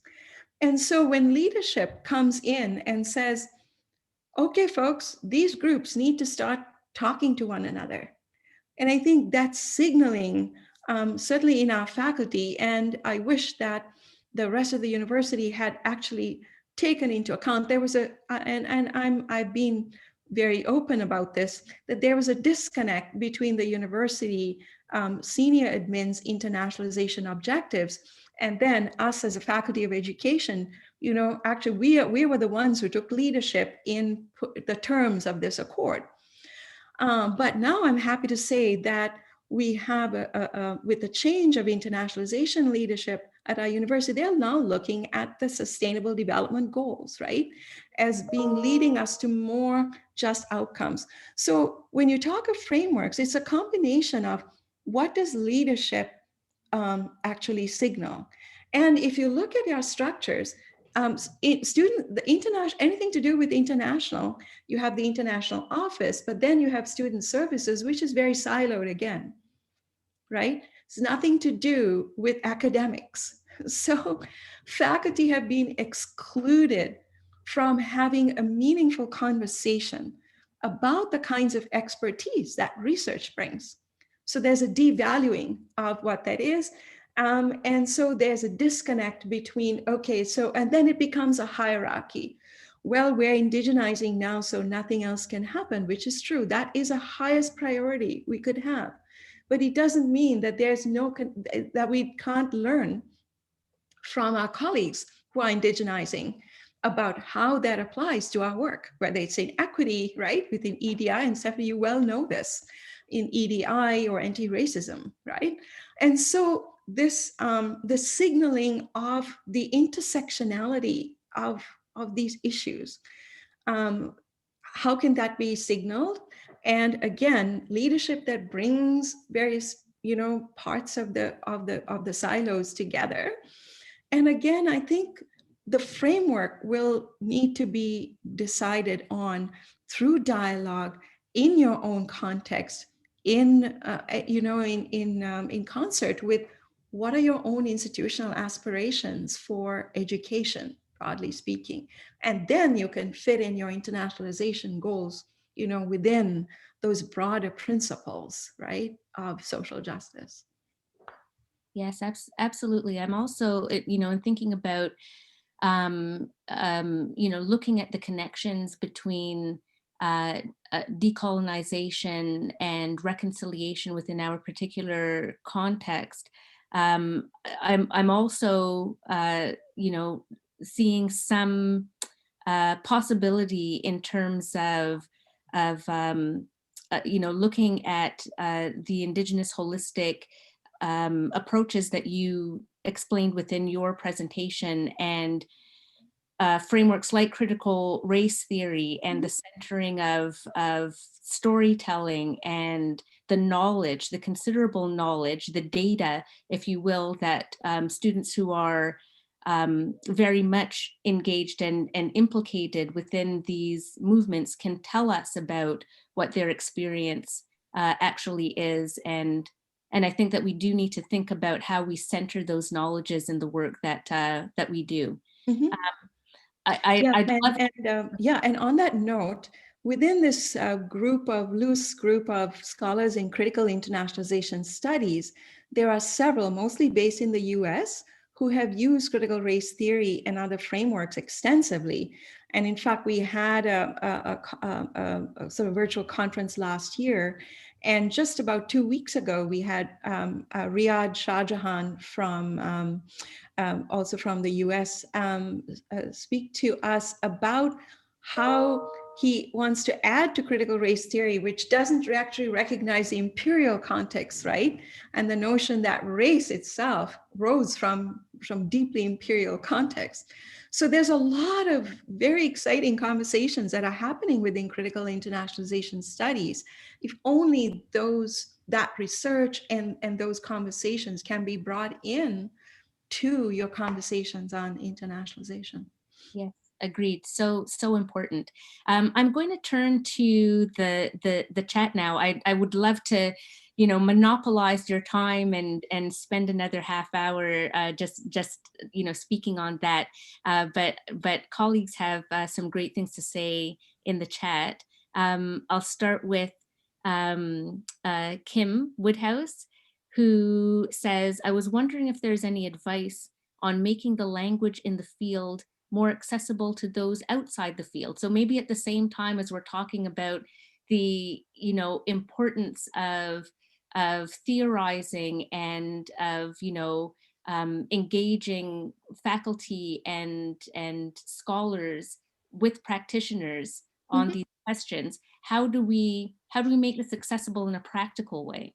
And so when leadership comes in and says, okay, folks, these groups need to start talking to one another. And I think that's signaling, certainly in our faculty, and I wish that the rest of the university had actually taken into account. There was I've been very open about this, that there was a disconnect between the university senior admin's internationalization objectives and then us as a faculty of education. Actually we were the ones who took leadership in the terms of this accord. But now I'm happy to say that we have, with the change of internationalization leadership at our university, they're now looking at the Sustainable Development Goals, right, as leading us to more just outcomes. So when you talk of frameworks, it's a combination of what does leadership actually signal? And if you look at our structures, anything to do with international, you have the international office, but then you have student services, which is very siloed again, right? It's nothing to do with academics. So faculty have been excluded from having a meaningful conversation about the kinds of expertise that research brings. So there's a devaluing of what that is. And so there's a disconnect between, okay, so, and then it becomes a hierarchy. Well, we're indigenizing now, so nothing else can happen, which is true. That is a highest priority we could have. But it doesn't mean that that we can't learn from our colleagues who are indigenizing about how that applies to our work, whether it's in equity, right, within EDI, and Stephanie, you well know this, in EDI or anti-racism, right? And so this the signaling of the intersectionality of these issues, how can that be signaled? And again, leadership that brings various parts of the silos together. And again, I think the framework will need to be decided on through dialogue in your own context, in concert with what are your own institutional aspirations for education, broadly speaking. And then you can fit in your internationalization goals, within those broader principles, right, of social justice. Yes, absolutely. I'm also, in thinking about, looking at the connections between decolonization and reconciliation within our particular context. I'm also, seeing some possibility in terms of looking at the Indigenous holistic approaches that you explained within your presentation, and frameworks like critical race theory and the centering of storytelling and the knowledge, the considerable knowledge, the data, if you will, that students who are very much engaged and implicated within these movements can tell us about what their experience actually is. And I think that we do need to think about how we center those knowledges in the work that we do. Mm-hmm. I'd love and on that note, within this loose group of scholars in critical internationalization studies, there are several, mostly based in the US, who have used critical race theory and other frameworks extensively. And in fact, we had a sort of virtual conference last year. And just about 2 weeks ago, we had Riyad Shahjahan from also from the US speak to us about how he wants to add to critical race theory, which doesn't actually recognize the imperial context, right? And the notion that race itself rose from deeply imperial context. So there's a lot of very exciting conversations that are happening within critical internationalization studies. If only that research and those conversations can be brought in to your conversations on internationalization. Yes, agreed. So important. I'm going to turn to the chat now. I would love to, monopolize your time and spend another half hour just speaking on that. But colleagues have some great things to say in the chat. I'll start with Kim Woodhouse, who says, I was wondering if there's any advice on making the language in the field more accessible to those outside the field. So maybe at the same time as we're talking about the, importance of theorizing and of, engaging faculty and scholars with practitioners on these questions, how do we make this accessible in a practical way?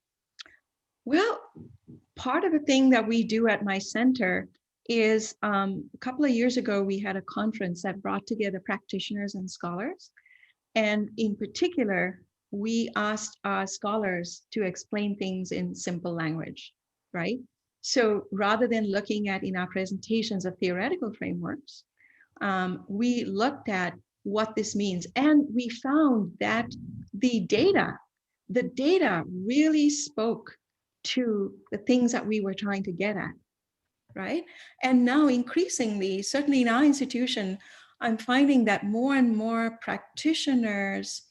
Well, part of the thing that we do at my center is a couple of years ago, we had a conference that brought together practitioners and scholars. And in particular, we asked our scholars to explain things in simple language, right? So rather than looking at in our presentations of theoretical frameworks, we looked at what this means. And we found that the data really spoke to the things that we were trying to get at, right? And now increasingly, certainly in our institution, I'm finding that more and more practitioners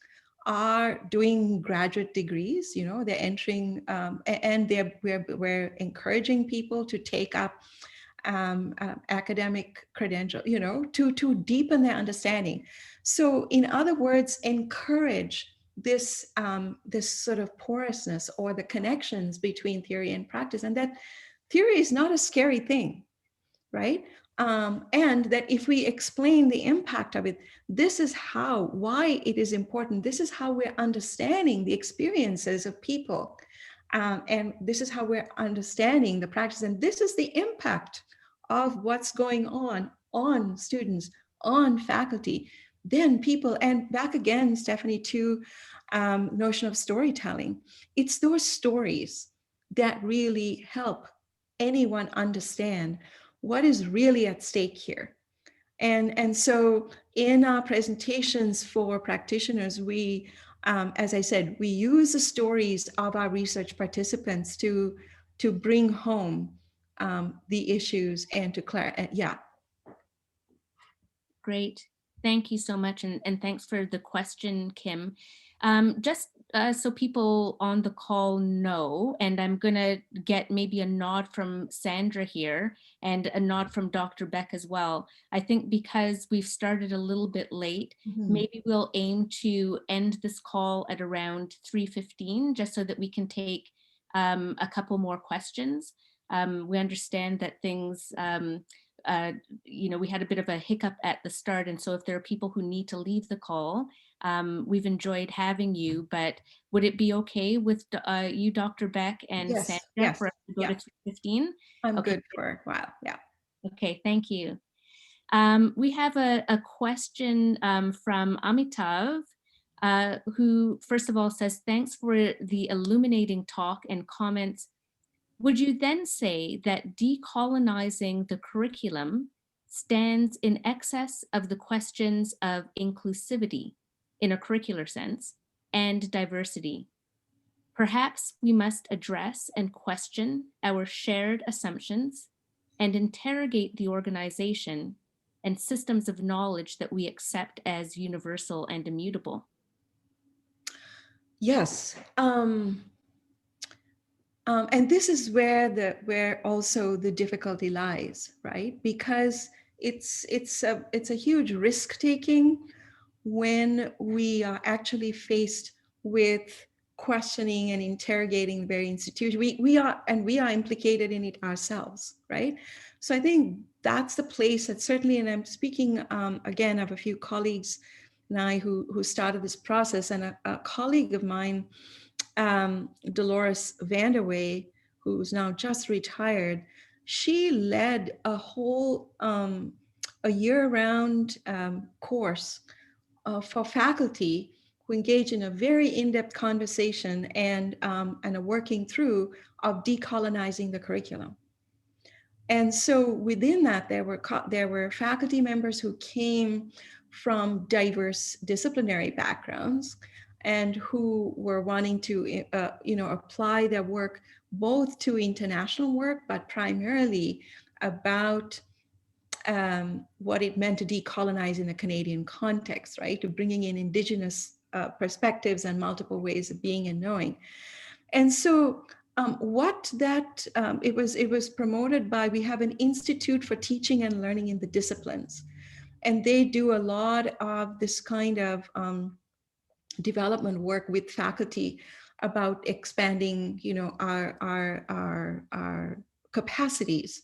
are doing graduate degrees, they're entering, and we're encouraging people to take up academic credential, to deepen their understanding. So in other words, encourage this sort of porousness or the connections between theory and practice, and that theory is not a scary thing, right? And that if we explain the impact of it, this is why it is important. This is how we're understanding the experiences of people. And this is how we're understanding the practice. And this is the impact of what's going on students, on faculty, then people, and back again, Stephanie, to notion of storytelling. It's those stories that really help anyone understand what is really at stake here. And so in our presentations for practitioners, we, as I said, we use the stories of our research participants to bring home the issues and to clarify. Yeah. Great. Thank you so much. And thanks for the question, Kim. Just so people on the call know, and I'm going to get maybe a nod from Sandra here and a nod from Dr. Beck as well. I think because we've started a little bit late, maybe we'll aim to end this call at around 3:15, just so that we can take a couple more questions. We understand that things, we had a bit of a hiccup at the start. And so if there are people who need to leave the call, we've enjoyed having you, but would it be okay with you, Dr. Beck and Yes, Sandra, yes, for us to go yeah. to 3:15? I'm Okay. good for a while, yeah. Okay, thank you. We have a question from Amitav, who first of all says, thanks for the illuminating talk and comments. Would you then say that decolonizing the curriculum stands in excess of the questions of inclusivity in a curricular sense and diversity? Perhaps we must address and question our shared assumptions and interrogate the organization and systems of knowledge that we accept as universal and immutable. Yes. And this is where also the difficulty lies, right? Because it's a huge risk taking when we are actually faced with questioning and interrogating the very institution. We are implicated in it ourselves, right? So I think that's the place that certainly, and I'm speaking again of a few colleagues and I who started this process, and a colleague of mine, Dolores Vanderway, who's now just retired, she led a whole a year-round course for faculty who engage in a very in-depth conversation and a working through of decolonizing the curriculum. And so within that, there were faculty members who came from diverse disciplinary backgrounds and who were wanting to apply their work both to international work, but primarily about what it meant to decolonize in a Canadian context, right? To bringing in Indigenous perspectives and multiple ways of being and knowing. And so it was promoted by, we have an Institute for Teaching and Learning in the Disciplines. And they do a lot of this kind of development work with faculty about expanding, our capacities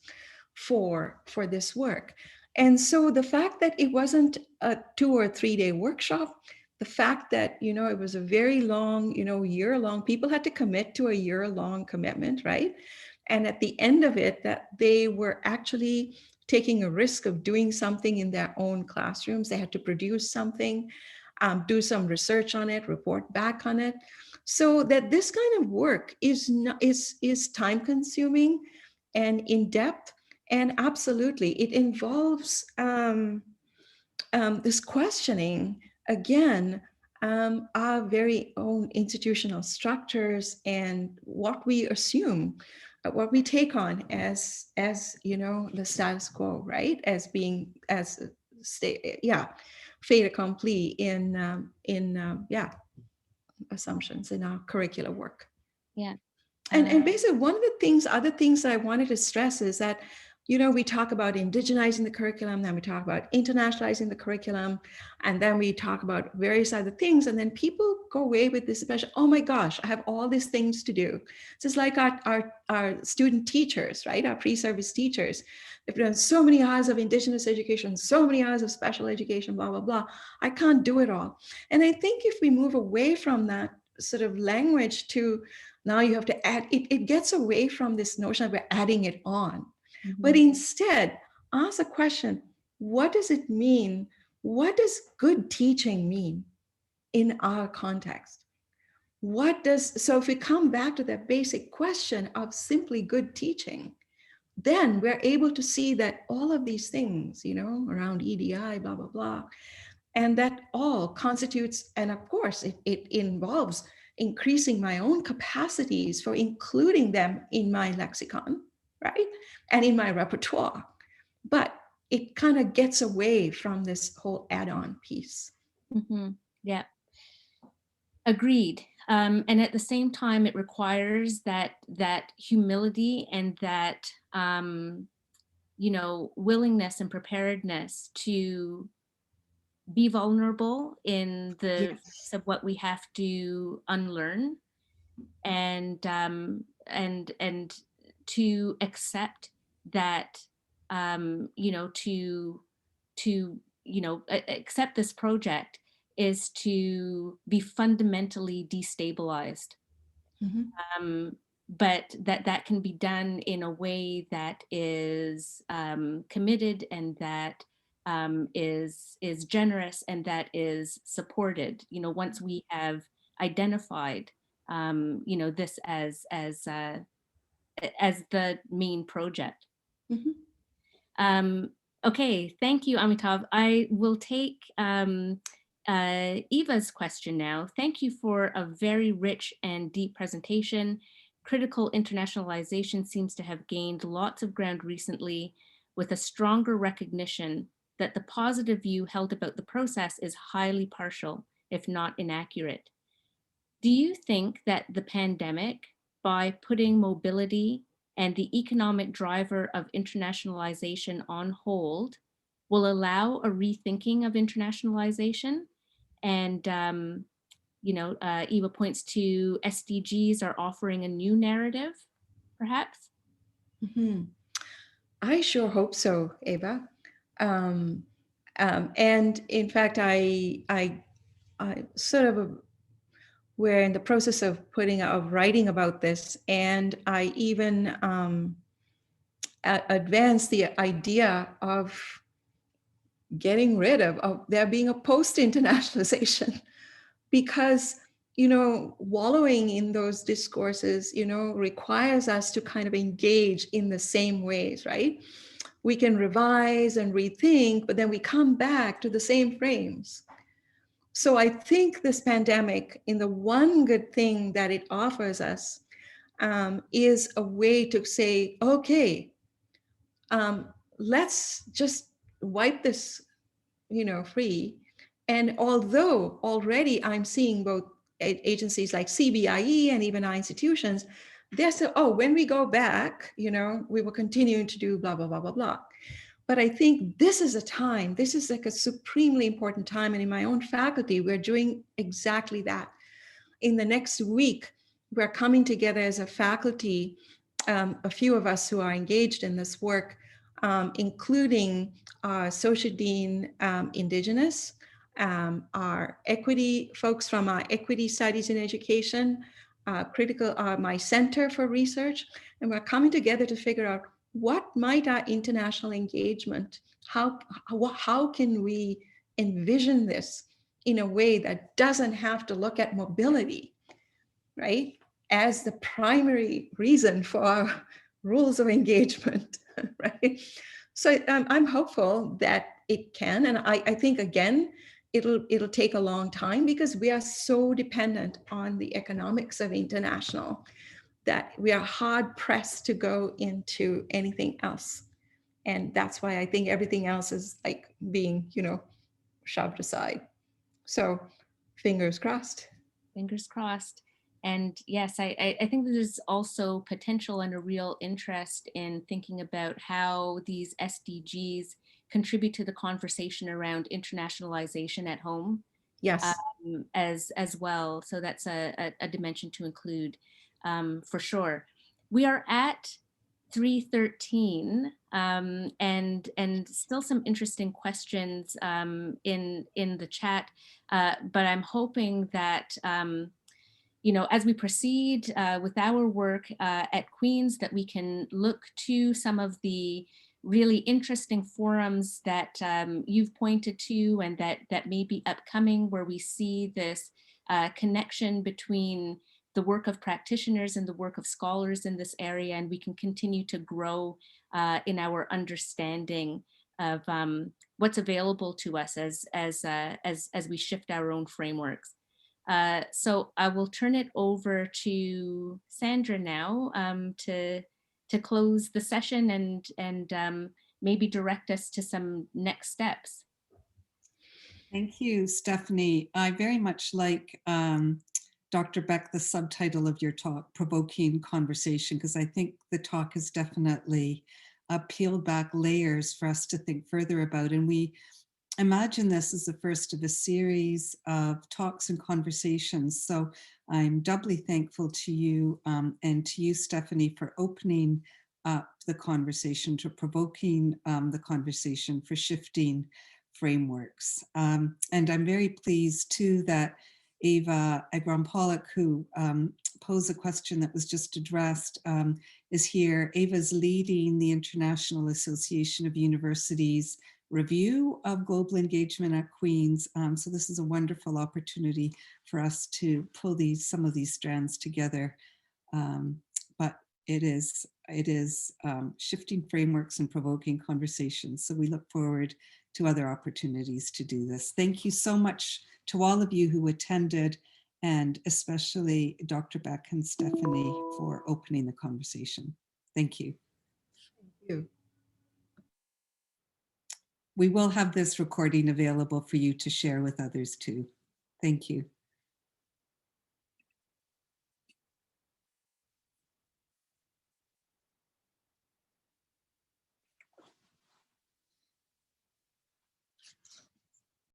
for this work. And so the fact that it wasn't a 2 or 3 day workshop, the fact that, it was a very long, year-long, people had to commit to a year-long commitment, right? And at the end of it, that they were actually taking a risk of doing something in their own classrooms. They had to produce something, do some research on it, report back on it. So that this kind of work is time consuming and in depth. And absolutely, it involves this questioning, again, our very own institutional structures and what we assume, what we take on as the status quo, right? As being, fait accompli in assumptions in our curricular work. Yeah. And basically, one of the other things that I wanted to stress is that, we talk about indigenizing the curriculum, then we talk about internationalizing the curriculum, and then we talk about various other things. And then people go away with this impression, oh my gosh, I have all these things to do. It's just like our student teachers, right? Our pre-service teachers. They've done so many hours of Indigenous education, so many hours of special education, blah, blah, blah. I can't do it all. And I think if we move away from that sort of language to, now you have to add, it gets away from this notion of we're adding it on. Mm-hmm. But instead, ask a question, what does it mean? What does good teaching mean in our context? so if we come back to that basic question of simply good teaching, then we're able to see that all of these things, around EDI, blah, blah, blah, and that all constitutes, and of course, it involves increasing my own capacities for including them in my lexicon, right? And in my repertoire. But it kind of gets away from this whole add-on piece. Mm-hmm. Yeah. Agreed. And at the same time, it requires that humility and that willingness and preparedness to be vulnerable in the face of what we have to unlearn, and to accept that accept this project is to be fundamentally destabilized. Mm-hmm. But that can be done in a way that is committed, and that is generous, and that is supported. Once we have identified this as the main project. Mm-hmm. Okay, thank you, Amitav. I will take Eva's question now. Thank you for a very rich and deep presentation. Critical internationalization seems to have gained lots of ground recently, with a stronger recognition that the positive view held about the process is highly partial, if not inaccurate. Do you think that the pandemic, by putting mobility and the economic driver of internationalization on hold, will allow a rethinking of internationalization? And Eva points to SDGs are offering a new narrative, perhaps? Mm-hmm. I sure hope so, Eva. And in fact, I sort of we're in the process of writing about this, and I even advanced the idea of getting rid of there being a post-internationalization, because wallowing in those discourses requires us to kind of engage in the same ways, right? We can revise and rethink, but then we come back to the same frames. So I think this pandemic, in the one good thing that it offers us, is a way to say, okay, let's just wipe this, free. And although already I'm seeing both agencies like CBIE and even our institutions, they're still, when we go back, we will continue to do blah, blah, blah, blah, blah. But I think this is like a supremely important time. And in my own faculty, we're doing exactly that. In the next week, we're coming together as a faculty, a few of us who are engaged in this work, including our Associate Dean Indigenous, our equity folks from our Equity Studies in Education, my Center for Research, and we're coming together to figure out what might our international engagement, how can we envision this in a way that doesn't have to look at mobility, right, as the primary reason for our rules of engagement, right? So I'm hopeful that it can, and I think again, it'll take a long time, because we are so dependent on the economics of international that we are hard pressed to go into anything else. And that's why I think everything else is like being, shoved aside. So fingers crossed. Fingers crossed. And yes, I think there's also potential and a real interest in thinking about how these SDGs contribute to the conversation around internationalization at home. Yes. As well. So that's a dimension to include, for sure. We are at 3:13, and still some interesting questions in the chat, but I'm hoping that as we proceed with our work at Queen's, that we can look to some of the really interesting forums that you've pointed to, and that may be upcoming, where we see this connection between the work of practitioners and the work of scholars in this area, and we can continue to grow in our understanding of what's available to us as we shift our own frameworks. So I will turn it over to Sandra now to close the session and maybe direct us to some next steps. Thank you, Stephanie. I very much like Dr. Beck, the subtitle of your talk, Provoking Conversation, because I think the talk has definitely peeled back layers for us to think further about. And we imagine this as the first of a series of talks and conversations. So I'm doubly thankful to you and to you, Stephanie, for opening up the conversation, to provoking the conversation, for shifting frameworks. And I'm very pleased too that Ava Agron-Pollock, who posed a question that was just addressed, is here. Ava's leading the International Association of Universities review of global engagement at Queen's. So this is a wonderful opportunity for us to pull some of these strands together. But it is shifting frameworks and provoking conversations. So we look forward to other opportunities to do this. Thank you so much to all of you who attended, and especially Dr. Beck and Stephanie for opening the conversation. Thank you. Thank you. We will have this recording available for you to share with others too. Thank you.